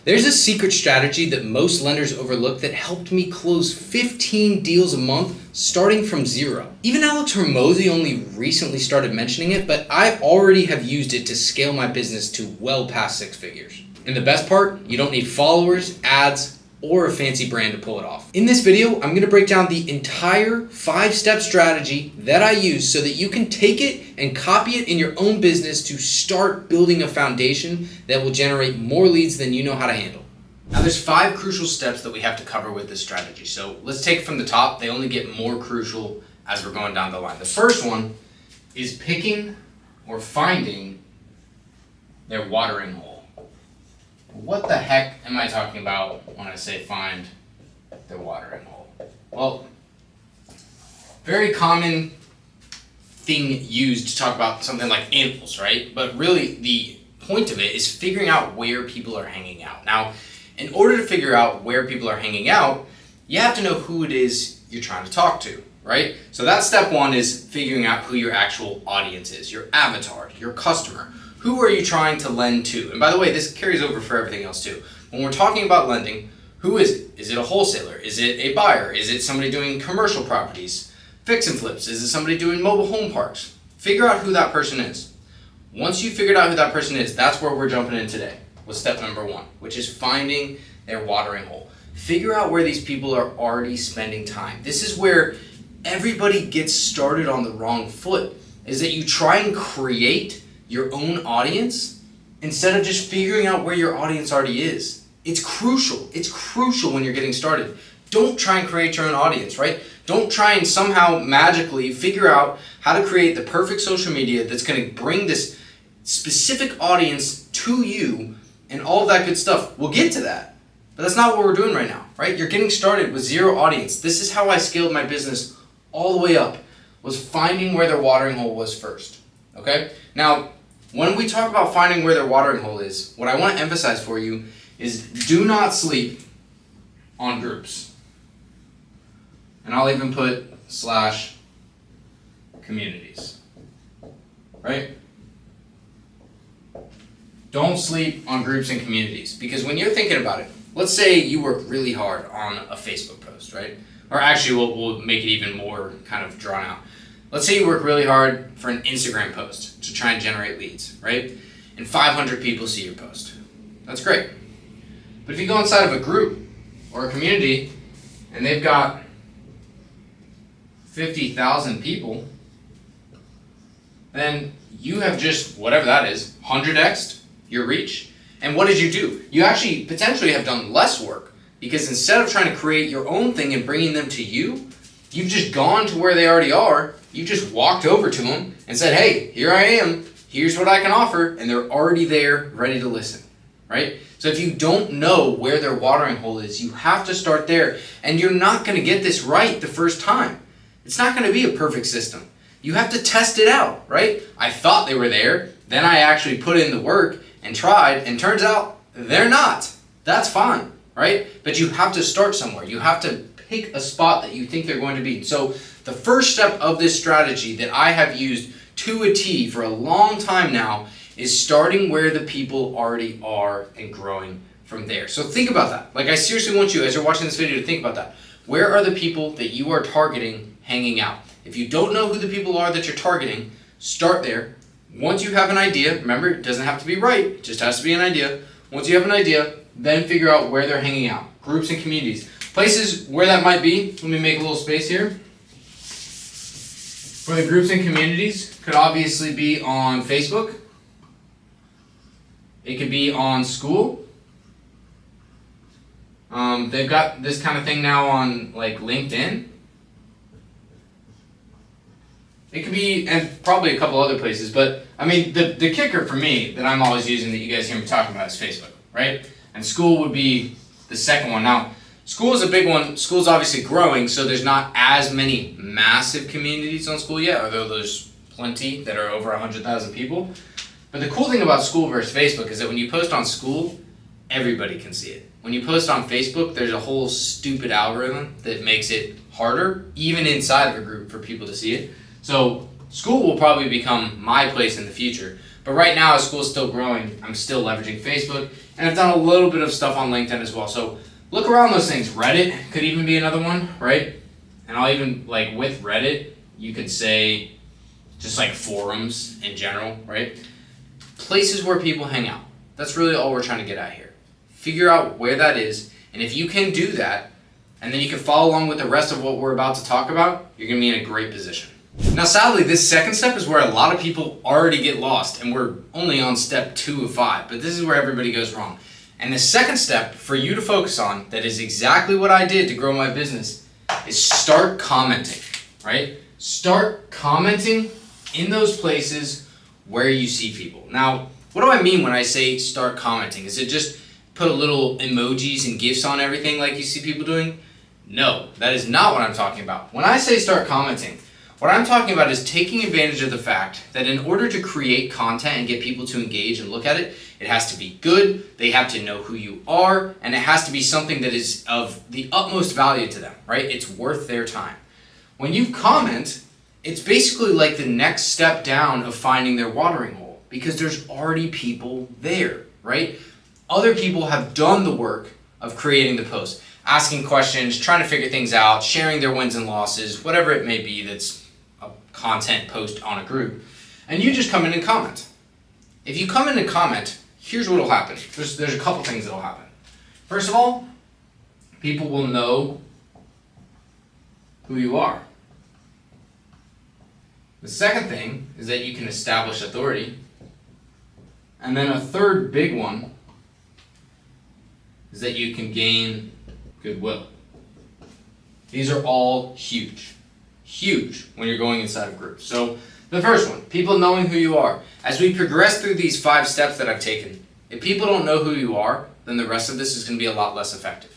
There's a secret strategy that most lenders overlook that helped me close 15 deals a month starting from zero. Even Alex Hormozi only recently started mentioning it, but I already have used it to scale my business to well past 6 figures. And the best part, you don't need followers, ads, or a fancy brand to pull it off. In this video, I'm gonna break down the entire 5-step strategy that I use so that you can take it and copy it in your own business to start building a foundation that will generate more leads than you know how to handle. Now there's 5 crucial steps that we have to cover with this strategy. So let's take it from the top. They only get more crucial as we're going down the line. The first one is picking or finding their watering hole. What the heck am I talking about when I say find their watering hole? Well, very common thing used to talk about something like animals, right? But really the point of it is figuring out where people are hanging out. Now, in order to figure out where people are hanging out, you have to know who it is you're trying to talk to, right? So that's step 1, is figuring out who your actual audience is, your avatar, your customer. Who are you trying to lend to? And by the way, this carries over for everything else too. When we're talking about lending, who is it? Is it a wholesaler? Is it a buyer? Is it somebody doing commercial properties, fix and flips? Is it somebody doing mobile home parks? Figure out who that person is. Once you've figured out who that person is, that's where we're jumping in today with step number 1, which is finding their watering hole. Figure out where these people are already spending time. This is where everybody gets started on the wrong foot, is that you try and create your own audience instead of just figuring out where your audience already is. It's crucial. It's crucial when you're getting started. Don't try and create your own audience, right? Don't try and somehow magically figure out how to create the perfect social media that's going to bring this specific audience to you and all of that good stuff. We'll get to that, but that's not what we're doing right now, right? You're getting started with 0 audience. This is how I scaled my business all the way up, was finding where their watering hole was first, okay? Now, when we talk about finding where their watering hole is, what I want to emphasize for you is do not sleep on groups. And I'll even put / communities, right? Don't sleep on groups and communities, because when you're thinking about it, let's say you work really hard on a Facebook post, right? Or actually, we'll make it even more kind of drawn out. Let's say you work really hard for an Instagram post to try and generate leads, right? And 500 people see your post. That's great. But if you go inside of a group or a community and they've got 50,000 people, then you have just, whatever that is, 100x'd your reach. And what did you do? You actually potentially have done less work, because instead of trying to create your own thing and bringing them to you, you've just gone to where they already are. You just walked over to them and said, hey, here I am. Here's what I can offer. And they're already there, ready to listen, right? So if you don't know where their watering hole is, you have to start there. And you're not going to get this right the first time. It's not going to be a perfect system. You have to test it out, right? I thought they were there. Then I actually put in the work and tried. And turns out they're not. That's fine, right? But you have to start somewhere. You have to pick a spot that you think they're going to be. So the first step of this strategy that I have used to a T for a long time now is starting where the people already are and growing from there. So think about that. Like, I seriously want you, as you're watching this video, to think about that. Where are the people that you are targeting hanging out? If you don't know who the people are that you're targeting, start there. Once you have an idea, remember, it doesn't have to be right, it just has to be an idea. Once you have an idea, then figure out where they're hanging out. Groups and communities. Places where that might be, let me make a little space here. For the groups and communities, could obviously be on Facebook. It could be on Skool. They've got this kind of thing now on like LinkedIn. It could be, and probably a couple other places, but I mean, the kicker for me that I'm always using that you guys hear me talking about is Facebook, right? And Skool would be the second one. Now, Skool is a big one. Skool's obviously growing, so there's not as many massive communities on Skool yet, although there's plenty that are over 100,000 people. But the cool thing about Skool versus Facebook is that when you post on Skool, everybody can see it. When you post on Facebook, there's a whole stupid algorithm that makes it harder, even inside of a group, for people to see it. So Skool will probably become my place in the future. But right now, as Skool's still growing, I'm still leveraging Facebook. And I've done a little bit of stuff on LinkedIn as well. So look around those things. Reddit could even be another one, right? And I'll even, like with Reddit, you could say just like forums in general, right? Places where people hang out. That's really all we're trying to get at here. Figure out where that is, and if you can do that, and then you can follow along with the rest of what we're about to talk about, you're going to be in a great position. Now, sadly, this second step is where a lot of people already get lost, and we're only on step 2 of 5, but this is where everybody goes wrong. And the second step for you to focus on, that is exactly what I did to grow my business, is start commenting, right? Start commenting in those places where you see people. Now, what do I mean when I say start commenting? Is it just put a little emojis and GIFs on everything like you see people doing? No, that is not what I'm talking about. When I say start commenting, what I'm talking about is taking advantage of the fact that in order to create content and get people to engage and look at it, it has to be good, they have to know who you are, and it has to be something that is of the utmost value to them, right? It's worth their time. When you comment, it's basically like the next step down of finding their watering hole, because there's already people there, right? Other people have done the work of creating the post, asking questions, trying to figure things out, sharing their wins and losses, whatever it may be that's a content post on a group, and you just come in and comment. If you come in and comment, here's what will happen. There's a couple things that will happen. First of all, people will know who you are. The second thing is that you can establish authority. And then a third big one is that you can gain goodwill. These are all huge when you're going inside of groups. So the first one, people knowing who you are. As we progress through these 5 steps that I've taken, if people don't know who you are, then the rest of this is going to be a lot less effective.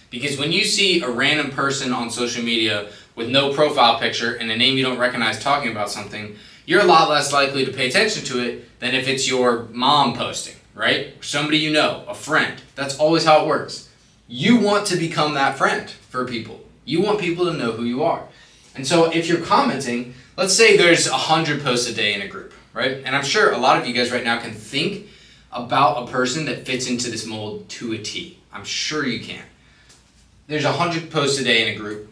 Because when you see a random person on social media with no profile picture and a name you don't recognize talking about something, you're a lot less likely to pay attention to it than if it's your mom posting, right? Somebody you know, a friend. That's always how it works. You want to become that friend for people. You want people to know who you are. And so if you're commenting, let's say there's 100 posts a day in a group, right? And I'm sure a lot of you guys right now can think about a person that fits into this mold to a T. I'm sure you can. There's 100 posts a day in a group.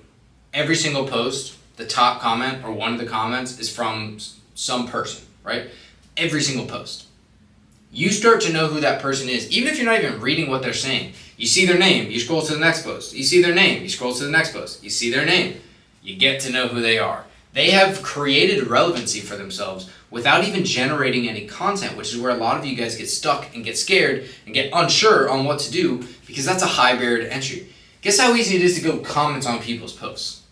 Every single post, the top comment or one of the comments is from some person, right? Every single post. You start to know who that person is, even if you're not even reading what they're saying. You see their name, you scroll to the next post. You see their name, you scroll to the next post. You see their name, you get to know who they are. They have created relevancy for themselves without even generating any content, which is where a lot of you guys get stuck and get scared and get unsure on what to do, because that's a high barrier to entry. Guess how easy it is to go comment on people's posts?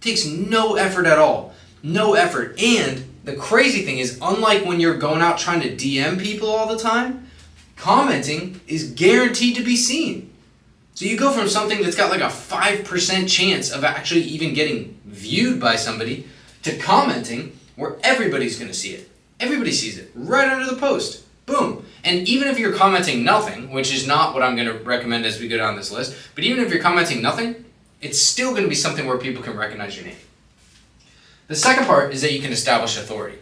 It takes no effort at all. No effort. And the crazy thing is, unlike when you're going out trying to DM people all the time, commenting is guaranteed to be seen. So you go from something that's got like a 5% chance of actually even getting viewed by somebody to commenting where everybody's going to see it. Everybody sees it right under the post. Boom. And even if you're commenting nothing, which is not what I'm going to recommend as we go down this list, but even if you're commenting nothing, it's still going to be something where people can recognize your name. The second part is that you can establish authority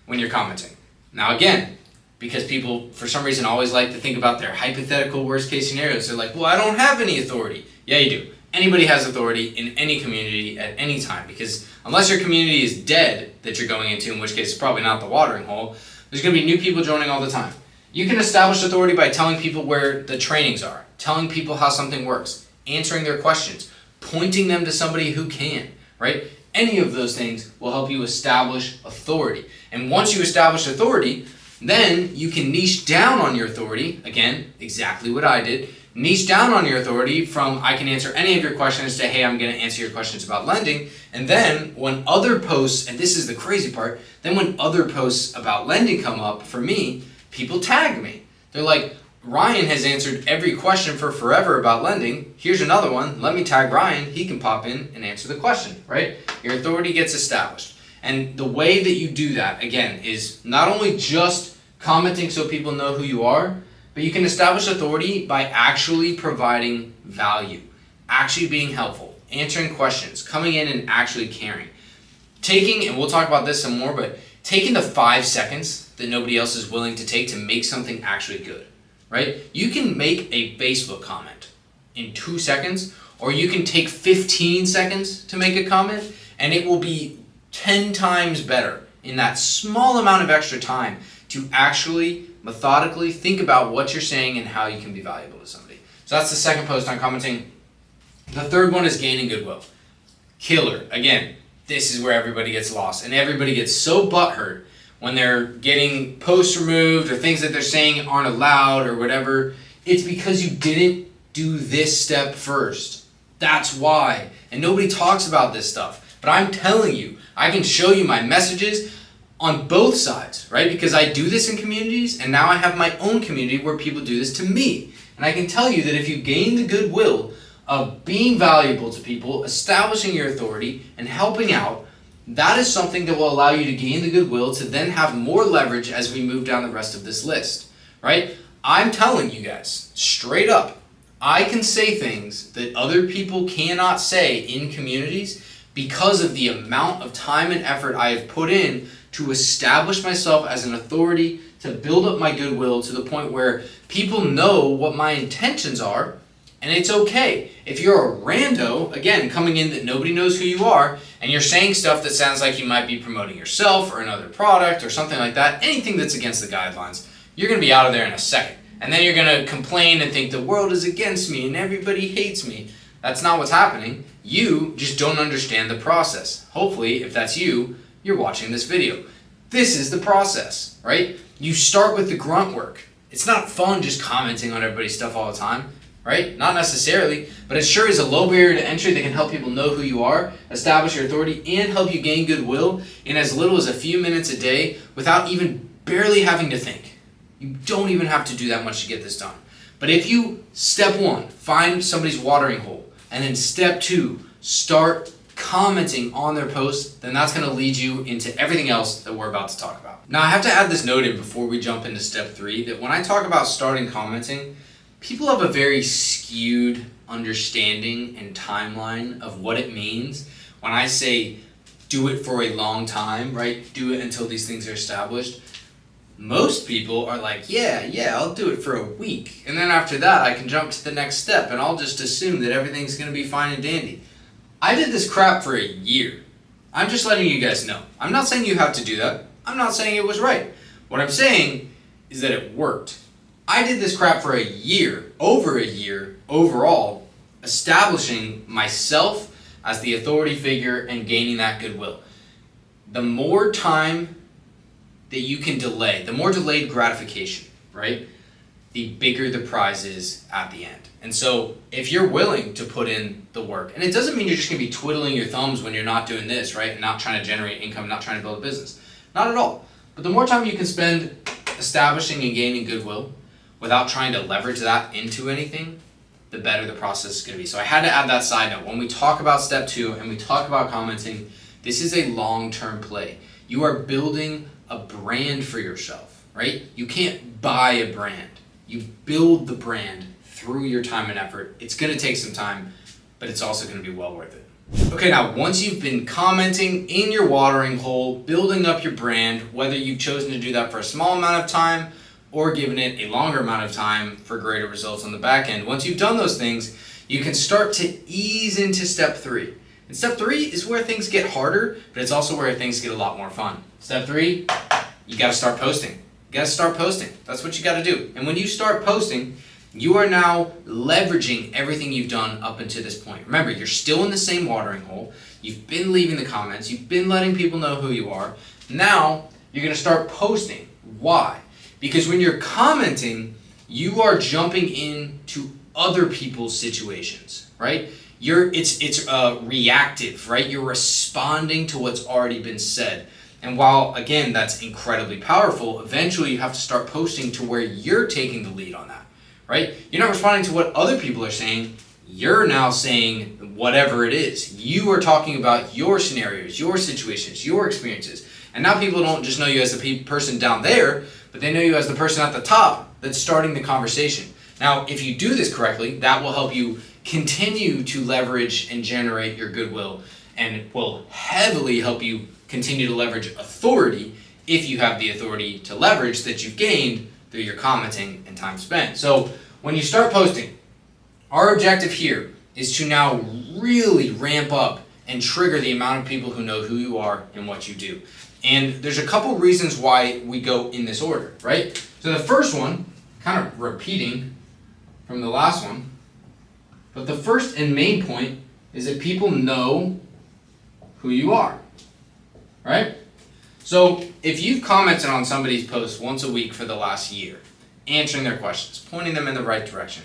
when you're commenting. Now again, because people for some reason always like to think about their hypothetical worst case scenarios, they're like, well, I don't have any authority. Yeah, you do. Anybody has authority in any community at any time, because unless your community is dead that you're going into, in which case it's probably not the watering hole, there's going to be new people joining all the time. You can establish authority by telling people where the trainings are, telling people how something works, answering their questions, pointing them to somebody who can, right? Any of those things will help you establish authority. And once you establish authority, then you can niche down on your authority. Again, exactly what I did. Niche down on your authority from I can answer any of your questions to hey, I'm going to answer your questions about lending. And then when other posts, and this is the crazy part, then when other posts about lending come up for me, people tag me. They're like, Ryan has answered every question for forever about lending. Here's another one. Let me tag Ryan. He can pop in and answer the question, right? Your authority gets established. And the way that you do that, again, is not only just commenting so people know who you are, but you can establish authority by actually providing value, actually being helpful, answering questions, coming in and actually caring. Taking, and we'll talk about this some more, but taking the 5 seconds that nobody else is willing to take to make something actually good. right? You can make a Facebook comment in 2 seconds, or you can take 15 seconds to make a comment, and it will be 10 times better in that small amount of extra time to actually methodically think about what you're saying and how you can be valuable to somebody. So that's the second post on commenting. The third one is gaining goodwill. Killer. Again, this is where everybody gets lost, and everybody gets so butthurt when they're getting posts removed or things that they're saying aren't allowed or whatever. It's because you didn't do this step first. That's why. And nobody talks about this stuff. But I'm telling you, I can show you my messages on both sides, right? Because I do this in communities, and now I have my own community where people do this to me. And I can tell you that if you gain the goodwill of being valuable to people, establishing your authority, and helping out, that is something that will allow you to gain the goodwill to then have more leverage as we move down the rest of this list, right? I'm telling you guys, straight up, I can say things that other people cannot say in communities because of the amount of time and effort I have put in to establish myself as an authority, to build up my goodwill to the point where people know what my intentions are. And it's okay. If you're a rando, again, coming in that nobody knows who you are, and you're saying stuff that sounds like you might be promoting yourself or another product or something like that, anything that's against the guidelines, you're going to be out of there in a second. And then you're going to complain and think the world is against me and everybody hates me. That's not what's happening. You just don't understand the process. Hopefully, if that's you, you're watching this video. This is the process, right? You start with the grunt work. It's not fun just commenting on everybody's stuff all the time. Right? Not necessarily, but it sure is a low barrier to entry that can help people know who you are, establish your authority, and help you gain goodwill in as little as a few minutes a day without even barely having to think. You don't even have to do that much to get this done. But if you, step one, find somebody's watering hole, and then step two, start commenting on their posts, then that's going to lead you into everything else that we're about to talk about. Now, I have to add this note in before we jump into step three, that when I talk about starting commenting, people have a very skewed understanding and timeline of what it means when I say do it for a long time, right? Do it until these things are established. Most people are like, yeah, I'll do it for a week. And then after that, I can jump to the next step and I'll just assume that everything's going to be fine and dandy. I did this crap for a year. I'm just letting you guys know. I'm not saying you have to do that. I'm not saying it was right. What I'm saying is that it worked. I did this crap for a year, over a year, overall, establishing myself as the authority figure and gaining that goodwill. The more time that you can delay, the more delayed gratification, right? The bigger the prize is at the end. And so if you're willing to put in the work, and it doesn't mean you're just gonna be twiddling your thumbs when you're not doing this, right? And not trying to generate income, not trying to build a business. Not at all. But the more time you can spend establishing and gaining goodwill, without trying to leverage that into anything, the better the process is going to be. So I had to add that side note. When we talk about step two and we talk about commenting, this is a long-term play. You are building a brand for yourself, right? You can't buy a brand. You build the brand through your time and effort. It's going to take some time, but it's also going to be well worth it. Okay, now once you've been commenting in your watering hole, building up your brand, whether you've chosen to do that for a small amount of time or given it a longer amount of time for greater results on the back end. Once you've done those things, you can start to ease into step three. And step three is where things get harder, but it's also where things get a lot more fun. Step three, you gotta start posting. You gotta start posting. That's what you gotta do. And when you start posting, you are now leveraging everything you've done up until this point. Remember, you're still in the same watering hole. You've been leaving the comments. You've been letting people know who you are. Now, you're gonna start posting. Why? Because when you're commenting, you are jumping into other people's situations, right? It's reactive, right? You're responding to what's already been said. And while, again, that's incredibly powerful, eventually you have to start posting to where you're taking the lead on that, right? You're not responding to what other people are saying. You're now saying whatever it is. You are talking about your scenarios, your situations, your experiences. And now people don't just know you as the person down there, but they know you as the person at the top that's starting the conversation. Now, if you do this correctly, that will help you continue to leverage and generate your goodwill, and it will heavily help you continue to leverage authority if you have the authority to leverage that you've gained through your commenting and time spent. So when you start posting, our objective here is to now really ramp up and trigger the amount of people who know who you are and what you do. And there's a couple reasons why we go in this order, right? So the first one, kind of repeating from the last one, but the first and main point is that people know who you are, right? So if you've commented on somebody's post once a week for the last year, answering their questions, pointing them in the right direction,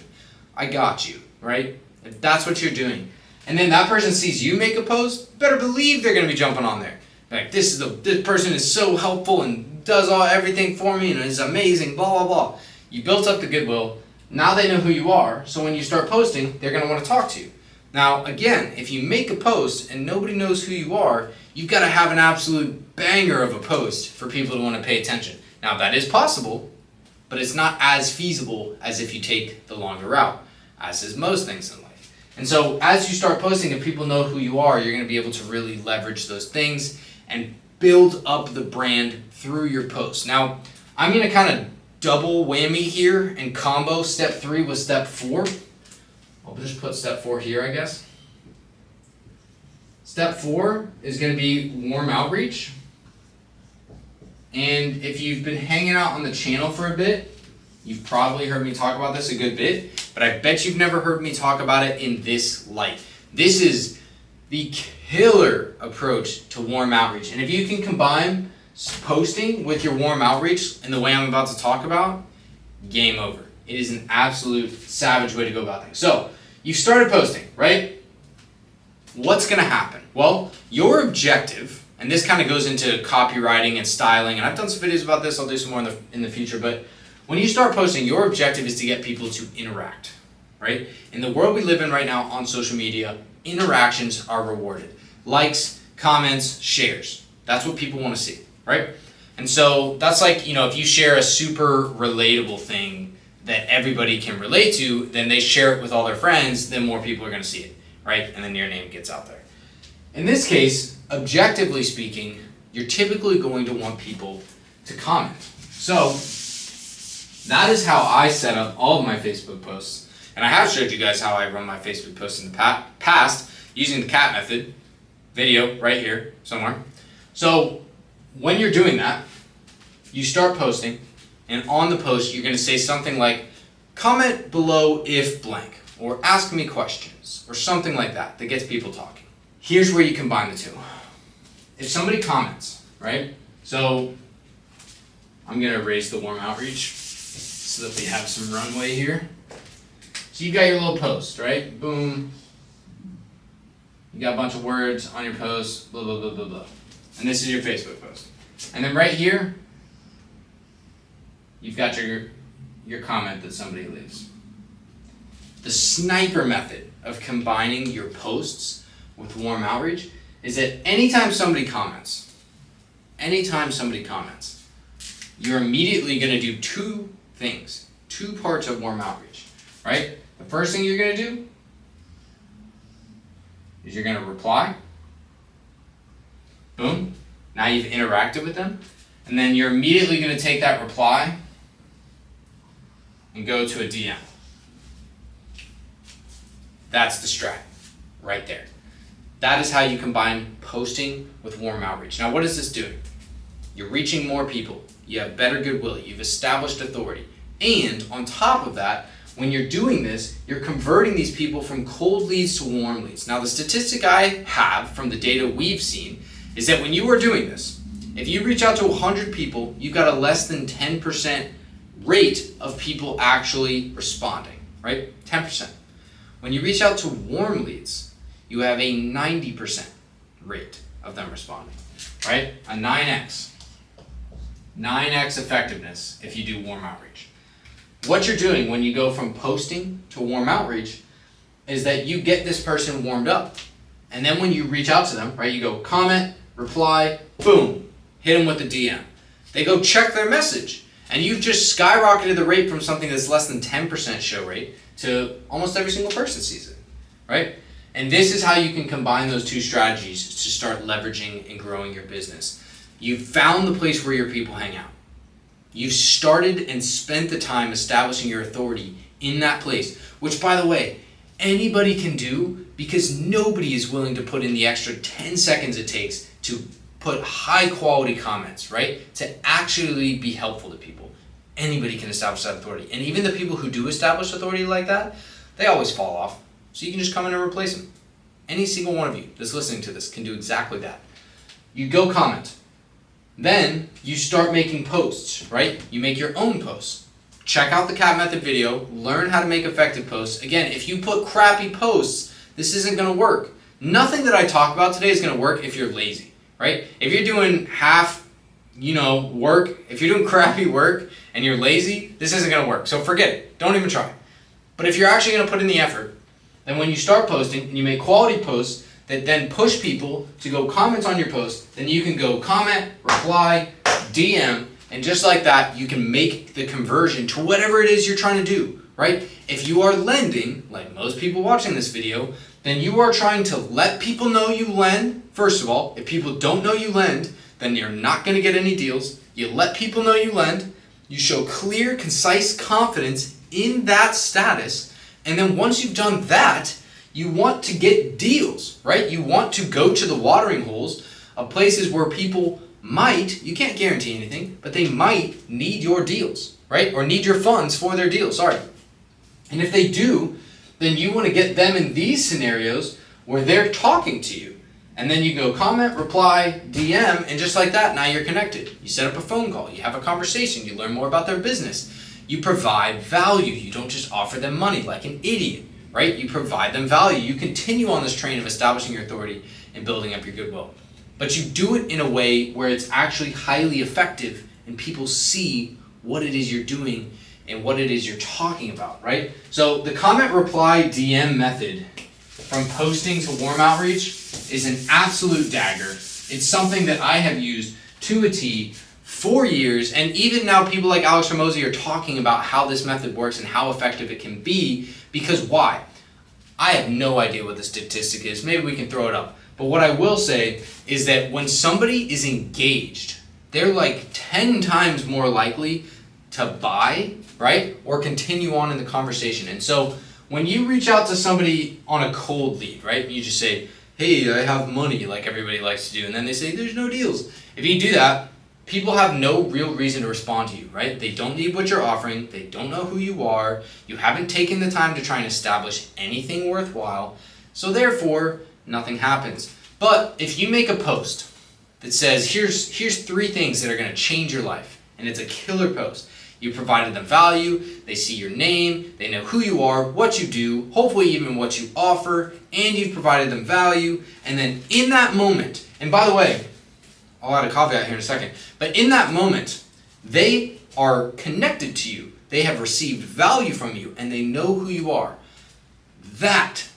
I got you, right? If that's what you're doing, and then that person sees you make a post, better believe they're going to be jumping on there. Like, this person is so helpful and does everything for me and is amazing, blah, blah, blah. You built up the goodwill. Now they know who you are, so when you start posting, they're going to want to talk to you. Now, again, if you make a post and nobody knows who you are, you've got to have an absolute banger of a post for people to want to pay attention. Now, that is possible, but it's not as feasible as if you take the longer route, as is most things in life. And so as you start posting, if people know who you are, you're going to be able to really leverage those things and build up the brand through your posts. Now, I'm going to kind of double whammy here and combo step 3 with step 4. I'll just put step 4 here, I guess. Step 4 is going to be warm outreach. And if you've been hanging out on the channel for a bit, you've probably heard me talk about this a good bit, but I bet you've never heard me talk about it in this light. This is the killer approach to warm outreach. And if you can combine posting with your warm outreach in the way I'm about to talk about, game over. It is an absolute savage way to go about things. So, you started posting, right? What's going to happen? Well, your objective, and this kind of goes into copywriting and styling, and I've done some videos about this, I'll do some more in the future, but when you start posting, your objective is to get people to interact, right? In the world we live in right now on social media, interactions are rewarded. Likes, comments, shares. That's what people want to see, right? And so that's like, if you share a super relatable thing that everybody can relate to, then they share it with all their friends, then more people are going to see it, right? And then your name gets out there. In this case, objectively speaking, you're typically going to want people to comment. So that is how I set up all of my Facebook posts. And I have showed you guys how I run my Facebook posts in the past using the cat method, video right here somewhere. So when you're doing that, you start posting, and on the post you're going to say something like, comment below if blank, or ask me questions, or something like that gets people talking. Here's where you combine the two. If somebody comments, right? So I'm going to erase the warm outreach so that we have some runway here. So you got your little post, right? Boom. You got a bunch of words on your post, blah, blah, blah, blah, blah. And this is your Facebook post. And then right here, you've got your comment that somebody leaves. The sniper method of combining your posts with warm outreach is that anytime somebody comments, you're immediately going to do two things, 2 parts of warm outreach, right? The first thing you're going to do is you're going to reply. Boom. Now you've interacted with them. And then you're immediately going to take that reply and go to a DM. That's the strat right there. That is how you combine posting with warm outreach. Now, what is this doing? You're reaching more people. You have better goodwill. You've established authority. And on top of that, when you're doing this, you're converting these people from cold leads to warm leads. Now, the statistic I have from the data we've seen is that when you are doing this, if you reach out to 100 people, you've got a less than 10% rate of people actually responding, right? 10%. When you reach out to warm leads, you have a 90% rate of them responding, right? A 9x. 9x effectiveness if you do warm outreach. What you're doing when you go from posting to warm outreach is that you get this person warmed up. And then when you reach out to them, right, you go comment, reply, boom, hit them with the DM. They go check their message. And you've just skyrocketed the rate from something that's less than 10% show rate to almost every single person sees it, right? And this is how you can combine those 2 strategies to start leveraging and growing your business. You've found the place where your people hang out. You've started and spent the time establishing your authority in that place, which, by the way, anybody can do, because nobody is willing to put in the extra 10 seconds it takes to put high quality comments, right? To actually be helpful to people. Anybody can establish that authority. And even the people who do establish authority like that, they always fall off. So you can just come in and replace them. Any single one of you that's listening to this can do exactly that. You go comment. Then you start making posts, right? You make your own posts. Check out the CAT method video, learn how to make effective posts. Again, if you put crappy posts, this isn't gonna work. Nothing that I talk about today is gonna work if you're lazy, right? If you're doing half, work, if you're doing crappy work and you're lazy, this isn't gonna work. So forget it, don't even try. But if you're actually gonna put in the effort, then when you start posting and you make quality posts that then push people to go comment on your post, then you can go comment, reply, DM, and just like that, you can make the conversion to whatever it is you're trying to do, right? If you are lending, like most people watching this video, then you are trying to let people know you lend. First of all, if people don't know you lend, then you're not going to get any deals. You let people know you lend. You show clear, concise confidence in that status. And then once you've done that, you want to get deals, right? You want to go to the watering holes of places where people might, you can't guarantee anything, but they might need your deals, right? Or need your funds for their deal, sorry. And if they do, then you want to get them in these scenarios where they're talking to you. And then you go comment, reply, DM, and just like that, now you're connected. You set up a phone call, you have a conversation, you learn more about their business. You provide value. You don't just offer them money like an idiot, right? You provide them value. You continue on this train of establishing your authority and building up your goodwill. But you do it in a way where it's actually highly effective and people see what it is you're doing and what it is you're talking about, right? So the comment, reply, DM method from posting to warm outreach is an absolute dagger. It's something that I have used to a T for years, and even now people like Alex Hormozi are talking about how this method works and how effective it can be, because why? I have no idea what the statistic is. Maybe we can throw it up. But what I will say is that when somebody is engaged, they're like 10 times more likely to buy, right? Or continue on in the conversation. And so when you reach out to somebody on a cold lead, right? You just say, hey, I have money, like everybody likes to do. And then they say, there's no deals. If you do that, people have no real reason to respond to you, right? They don't need what you're offering. They don't know who you are. You haven't taken the time to try and establish anything worthwhile. So therefore, nothing happens. But if you make a post that says, here's 3 things that are going to change your life, and it's a killer post. You provided them value, they see your name, they know who you are, what you do, hopefully even what you offer, and you've provided them value, and then in that moment, and by the way, I'll add a caveat here in a second, but in that moment, they are connected to you, they have received value from you, and they know who you are. That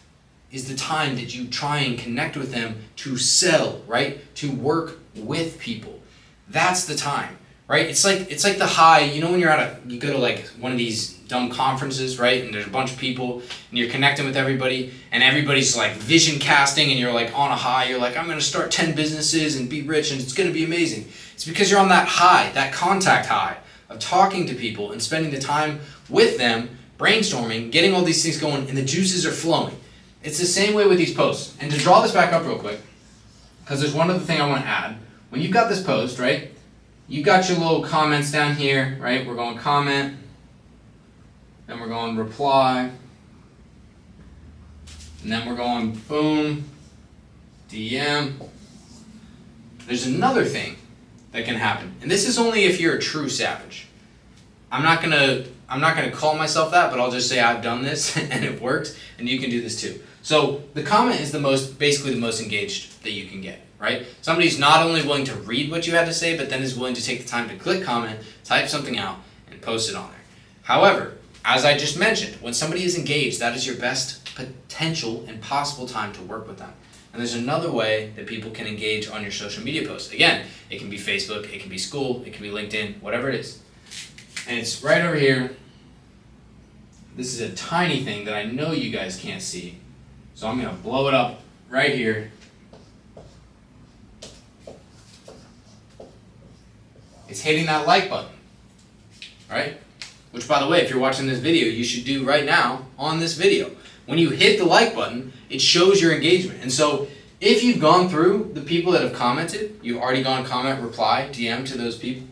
is the time that you try and connect with them to sell, right? To work with people. That's the time, right? It's like the high, you know when you go to like one of these dumb conferences, right? And there's a bunch of people and you're connecting with everybody and everybody's like vision casting and you're like on a high, you're like, I'm gonna start 10 businesses and be rich and it's gonna be amazing. It's because you're on that high, that contact high of talking to people and spending the time with them, brainstorming, getting all these things going, and the juices are flowing. It's the same way with these posts. And to draw this back up real quick, because there's one other thing I want to add. When you've got this post, right, you've got your little comments down here, right? We're going comment, then we're going reply, and then we're going boom, DM. There's another thing that can happen, and this is only if you're a true savage. I'm not gonna call myself that, but I'll just say I've done this and it works, and you can do this too. So the comment is basically the most engaged that you can get, right? Somebody's not only willing to read what you had to say, but then is willing to take the time to click comment, type something out, and post it on there. However, as I just mentioned, when somebody is engaged, that is your best potential and possible time to work with them. And there's another way that people can engage on your social media posts. Again, it can be Facebook, it can be Skool, it can be LinkedIn, whatever it is. And it's right over here. This is a tiny thing that I know you guys can't see. So I'm going to blow it up right here. It's hitting that like button. all right? Which, by the way, if you're watching this video, you should do right now on this video. When you hit the like button, it shows your engagement. And so if you've gone through the people that have commented, you've already gone comment, reply, DM to those people.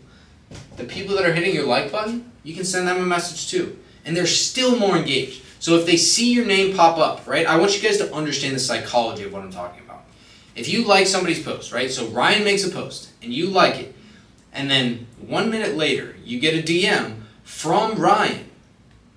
The people that are hitting your like button, you can send them a message too. And they're still more engaged. So if they see your name pop up, right, I want you guys to understand the psychology of what I'm talking about. If you like somebody's post, right, so Ryan makes a post and you like it, and then 1 minute later you get a DM from Ryan,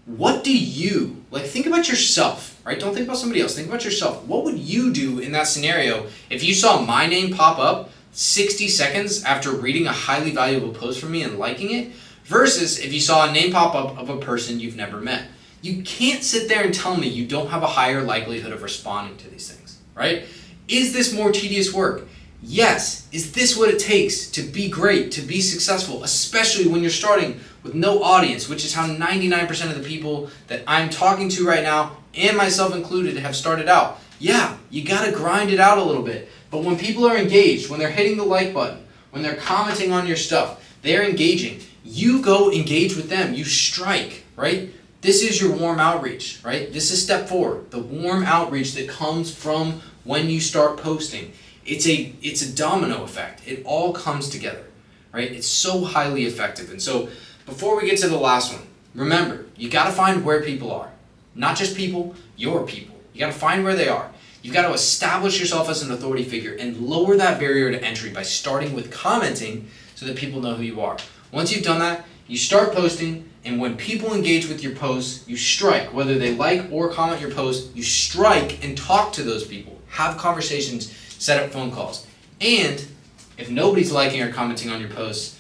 what do you, like, think about yourself, right? Don't think about somebody else. Think about yourself. What would you do in that scenario if you saw my name pop up 60 seconds after reading a highly valuable post from me and liking it, versus if you saw a name pop up of a person you've never met? You can't sit there and tell me you don't have a higher likelihood of responding to these things, right? Is this more tedious work? Yes. Is this what it takes to be great, to be successful, especially when you're starting with no audience, which is how 99% of the people that I'm talking to right now, and myself included, have started out? Yeah, you gotta grind it out a little bit. But when people are engaged, when they're hitting the like button, when they're commenting on your stuff, they're engaging. You go engage with them. You strike, right? This is your warm outreach, right? This is step 4, the warm outreach that comes from when you start posting. It's a domino effect. It all comes together, right? It's so highly effective. And so before we get to the last one, remember, you got to find where people are. Not just people, your people. You got to find where they are. You've got to establish yourself as an authority figure and lower that barrier to entry by starting with commenting so that people know who you are. Once you've done that, you start posting, and when people engage with your posts, you strike. Whether they like or comment your post, you strike and talk to those people. Have conversations, set up phone calls. And if nobody's liking or commenting on your posts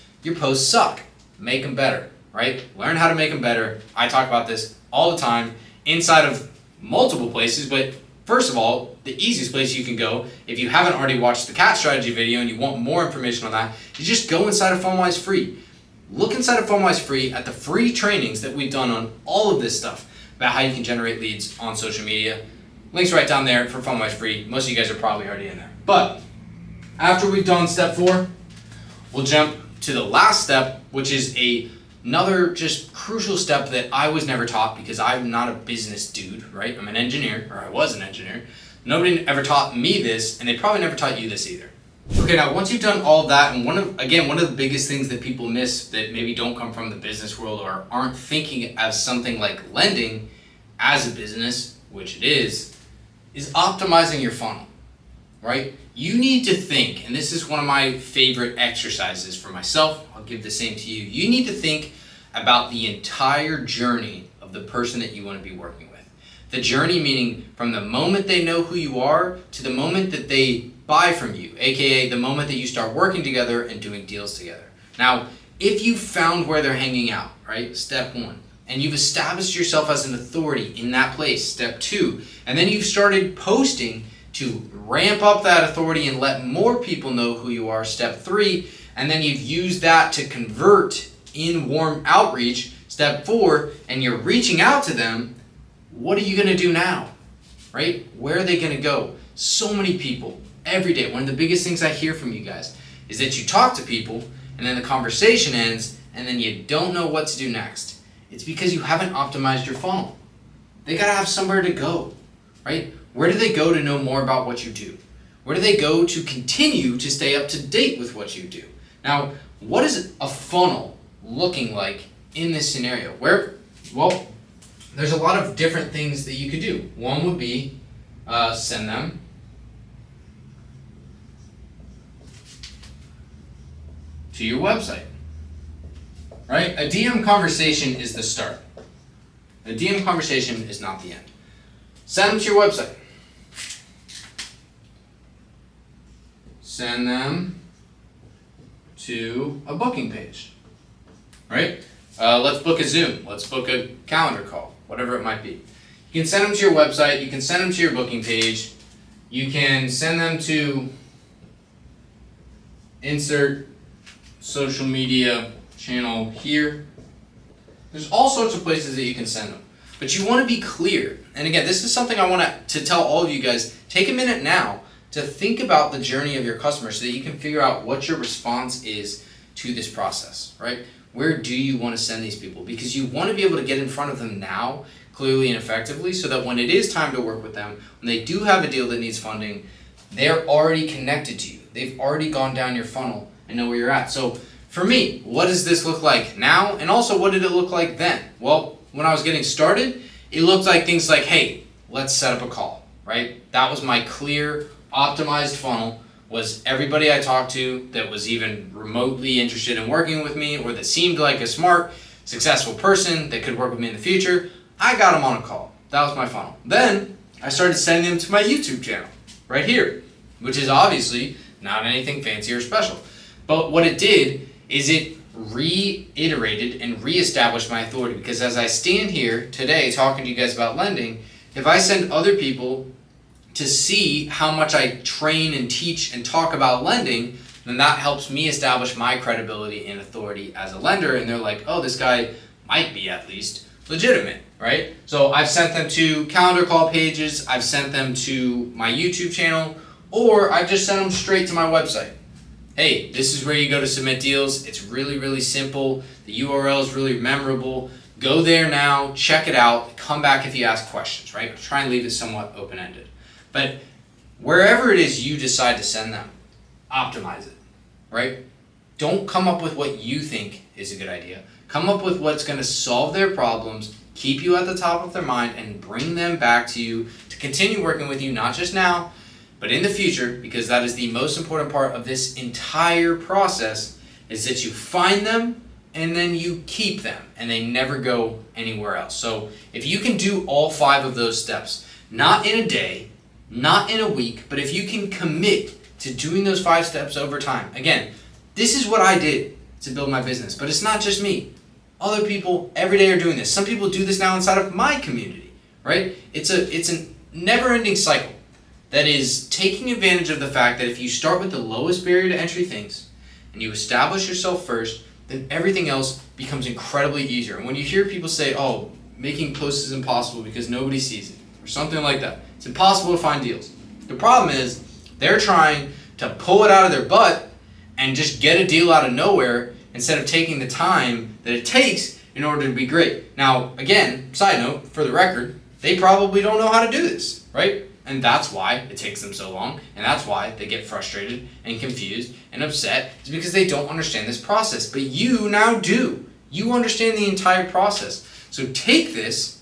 suck. Make them better, right? Learn how to make them better. I talk about this all the time inside of multiple places, but first of all, the easiest place you can go, if you haven't already watched the cat strategy video and you want more information on that, you just go inside of PhoneWise Free. Look inside of PhoneWise Free at the free trainings that we've done on all of this stuff about how you can generate leads on social media. Link's right down there for PhoneWise Free. Most of you guys are probably already in there. But after we've done step 4, we'll jump to the last step, which is another just crucial step that I was never taught because I'm not a business dude, right? I'm an engineer, or I was an engineer. Nobody ever taught me this, and they probably never taught you this either. Okay, now once you've done all of that, and one of the biggest things that people miss that maybe don't come from the business world or aren't thinking as something like lending as a business, which it is optimizing your funnel, right? You need to think, and this is one of my favorite exercises for myself, I'll give the same to you. You need to think about the entire journey of the person that you want to be working with. The journey meaning from the moment they know who you are to the moment that they buy from you, aka the moment that you start working together and doing deals together. Now, if you found where they're hanging out, right, step 1, and you've established yourself as an authority in that place, step 2, and then you've started posting to ramp up that authority and let more people know who you are, step 3, and then you've used that to convert in warm outreach, step 4, and you're reaching out to them, what are you going to do now, right? Where are they going to go? So many people, every day, one of the biggest things I hear from you guys is that you talk to people, and then the conversation ends, and then you don't know what to do next. It's because you haven't optimized your funnel. They got to have somewhere to go, right? Where do they go to know more about what you do? Where do they go to continue to stay up to date with what you do? Now, what is a funnel looking like in this scenario? Well, there's a lot of different things that you could do. One would be send them to your website, right? A DM conversation is the start. A DM conversation is not the end. Send them to your website. Send them to a booking page, right? Let's book a Zoom. Let's book a calendar call, whatever it might be. You can send them to your website. You can send them to your booking page. You can send them to insert social media channel here. There's all sorts of places that you can send them. But you want to be clear. And again, this is something I want to tell all of you guys. Take a minute now to think about the journey of your customer so that you can figure out what your response is to this process, right? where do you want to send these people? Because you want to be able to get in front of them now, clearly and effectively, so that when it is time to work with them, when they do have a deal that needs funding, they're already connected to you. They've already gone down your funnel and know where you're at. So for me, what does this look like now? And also, what did it look like then? Well, when I was getting started, it looked like things like, hey, let's set up a call, right? That was my clear, optimized funnel, was everybody I talked to that was even remotely interested in working with me or that seemed like a smart, successful person that could work with me in the future. I got them on a call. That was my funnel. Then I started sending them to my YouTube channel right here, which is obviously not anything fancy or special. But what it did is it reiterated and reestablished my authority, because as I stand here today talking to you guys about lending, if I send other people to see how much I train and teach and talk about lending, then that helps me establish my credibility and authority as a lender, and they're like, oh, this guy might be at least legitimate, right? So I've sent them to calendar call pages, I've sent them to my YouTube channel, or I've just sent them straight to my website. Hey, this is where you go to submit deals. It's really, really simple. The URL is really memorable. Go there now, check it out, come back if you ask questions, right? Try and leave it somewhat open-ended. But wherever it is you decide to send them, optimize it, right? Don't come up with what you think is a good idea. Come up with what's going to solve their problems, keep you at the top of their mind, and bring them back to you to continue working with you, not just now, but in the future, because that is the most important part of this entire process, is that you find them and then you keep them and they never go anywhere else. So if you can do all 5 of those steps, not in a day, not in a week, but if you can commit to doing those 5 steps over time. Again, this is what I did to build my business, but it's not just me. Other people every day are doing this. Some people do this now inside of my community, right? It's a never-ending cycle that is taking advantage of the fact that if you start with the lowest barrier to entry things and you establish yourself first, then everything else becomes incredibly easier. And when you hear people say, oh, making posts is impossible because nobody sees it, or something like that, it's impossible to find deals. The problem is they're trying to pull it out of their butt and just get a deal out of nowhere instead of taking the time that it takes in order to be great. Now, again, side note, for the record, they probably don't know how to do this, right? And that's why it takes them so long, and that's why they get frustrated and confused and upset, is because they don't understand this process. But you now do. You understand the entire process. So take this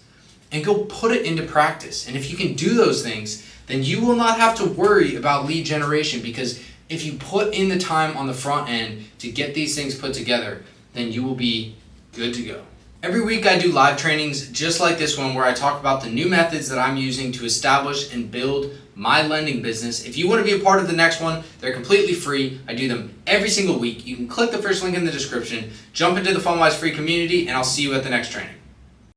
and go put it into practice. And if you can do those things, then you will not have to worry about lead generation, because if you put in the time on the front end to get these things put together, then you will be good to go. Every week I do live trainings just like this one, where I talk about the new methods that I'm using to establish and build my lending business. If you want to be a part of the next one, they're completely free. I do them every single week. You can click the first link in the description, jump into the FunWise free community, and I'll see you at the next training.